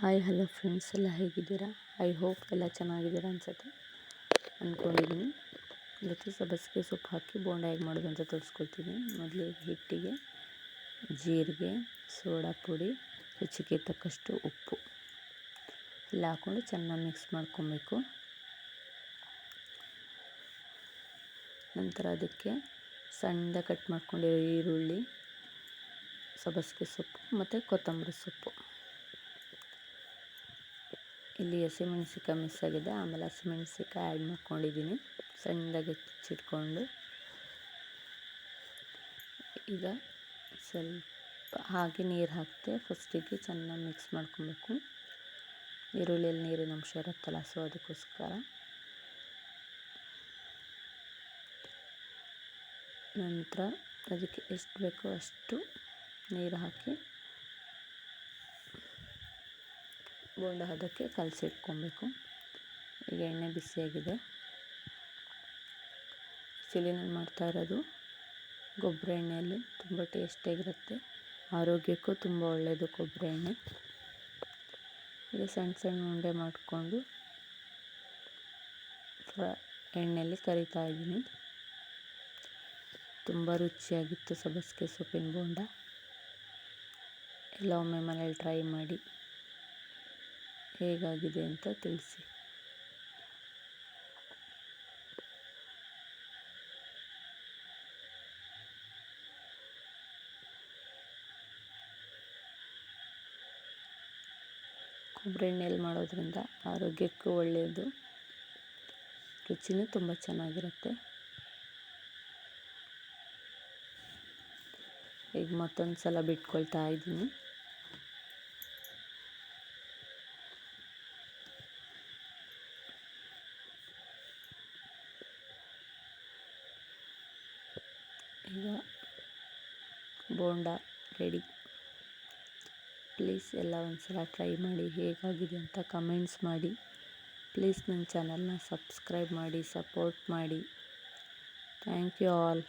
Hi hello friends, ಎಲ್ಲ ಹೇಗಿದ್ದೀರಾ? I hope ಎಲ್ಲ ಚೆನ್ನಾಗಿದ್ದೀರಾ ಅನ್ಸುತ್ತೆ ಅಂದ್ಕೊಂಡಿದ್ದೀನಿ. ಇವತ್ತು ಸಬ್ಬಸಿಗೆ ಸೊಪ್ಪು ಹಾಕಿ ಬೋಂಡ ಹೇಗೆ ಮಾಡೋದು ಅಂತ ತೋರಿಸ್ಕೊಳ್ತೀನಿ. ಮೊದಲು ಹಿಟ್ಟಿಗೆ ಜೀರಿಗೆ, ಸೋಡಾ ಪುಡಿ, ರುಚಿಗೆ ತಕ್ಕಷ್ಟು ಉಪ್ಪು ಎಲ್ಲ ಹಾಕ್ಕೊಂಡು ಚೆನ್ನಾಗಿ ಮಿಕ್ಸ್ ಮಾಡ್ಕೊಬೇಕು. ನಂತರ ಅದಕ್ಕೆ ಸಣ್ಣದಾಗಿ ಕಟ್ ಮಾಡ್ಕೊಂಡಿರೋ ಈರುಳ್ಳಿ, ಸಬ್ಬಸಿಗೆ ಸೊಪ್ಪು ಮತ್ತು ಕೊತ್ತಂಬರಿ ಸೊಪ್ಪು, ಇಲ್ಲಿ ಹಸಿಮೆಣಸಿಕಾಯಿ ಮಿಸ್ ಆಗಿದೆ, ಆಮೇಲೆ ಹಸಿಮೆಣಸಿಕಾಯಿ ಆ್ಯಡ್ ಮಾಡ್ಕೊಂಡಿದ್ದೀನಿ ಸಣ್ಣದಾಗಿ ಹೆಚ್ಚಿಟ್ಕೊಂಡು. ಈಗ ಸ್ವಲ್ಪ ಹಾಗೆ ನೀರು ಹಾಕ್ತೆ ಫಸ್ಟಿಗೆ ಚೆನ್ನಾಗಿ ಮಿಕ್ಸ್ ಮಾಡ್ಕೊಬೇಕು. ಈರುಳ್ಳಿಯಲ್ಲಿ ನೀರಿನ ಅಂಶ ಇರುತ್ತಲ್ಲ, ಸೊ ಅದಕ್ಕೋಸ್ಕರ. ನಂತರ ಅದಕ್ಕೆ ಎಷ್ಟು ಬೇಕೋ ಅಷ್ಟು ನೀರು ಹಾಕಿ ಬೋಂಡ ಹದಕ್ಕೆ ಕಲಸಿಟ್ಕೊಬೇಕು. ಈಗ ಎಣ್ಣೆ ಬಿಸಿಯಾಗಿದೆ. ಸಿಲಿನಲ್ಲಿ ಮಾಡ್ತಾ ಇರೋದು ಕೊಬ್ಬರಿ ಎಣ್ಣೆಯಲ್ಲಿ ತುಂಬ ಟೇಸ್ಟಿಯಾಗಿರುತ್ತೆ, ಆರೋಗ್ಯಕ್ಕೂ ತುಂಬ ಒಳ್ಳೆಯದು ಕೊಬ್ಬರಿ ಎಣ್ಣೆ. ಈಗ ಸಣ್ಣ ಸಣ್ಣ ಉಂಡೆ ಮಾಡಿಕೊಂಡು ಎಣ್ಣೆಯಲ್ಲಿ ಕರಿತಾ ಇದ್ದೀನಿ. ತುಂಬ ರುಚಿಯಾಗಿತ್ತು ಸಬ್ಬಸಿಗೆ ಸೊಪ್ಪಿನ ಬೋಂಡ. ಎಲ್ಲ ಒಮ್ಮೆ ಮನೇಲಿ ಟ್ರೈ ಮಾಡಿ ಹೇಗಾಗಿದೆ ಅಂತ ತಿಳಿಸಿ. ಕೊಬ್ಬರಿ ಎಣ್ಣೆಯಲ್ಲಿ ಮಾಡೋದ್ರಿಂದ ಆರೋಗ್ಯಕ್ಕೂ ಒಳ್ಳೆಯದು, ರುಚಿನೂ ತುಂಬ ಚೆನ್ನಾಗಿರುತ್ತೆ. ಈಗ ಮತ್ತೊಂದು ಸಲ ಬಿಟ್ಕೊಳ್ತಾ ಇದ್ದೀನಿ. ಈಗ ಬೋಂಡ ರೆಡಿ. ಪ್ಲೀಸ್ ಎಲ್ಲ ಒಂದು ಸಲ ಟ್ರೈ ಮಾಡಿ, ಹೇಗಾಗಿದೆ ಅಂತ ಕಮೆಂಟ್ಸ್ ಮಾಡಿ. ಪ್ಲೀಸ್ ನನ್ನ ಚಾನಲ್ನ ಸಬ್ಸ್ಕ್ರೈಬ್ ಮಾಡಿ, ಸಪೋರ್ಟ್ ಮಾಡಿ. Thank you all.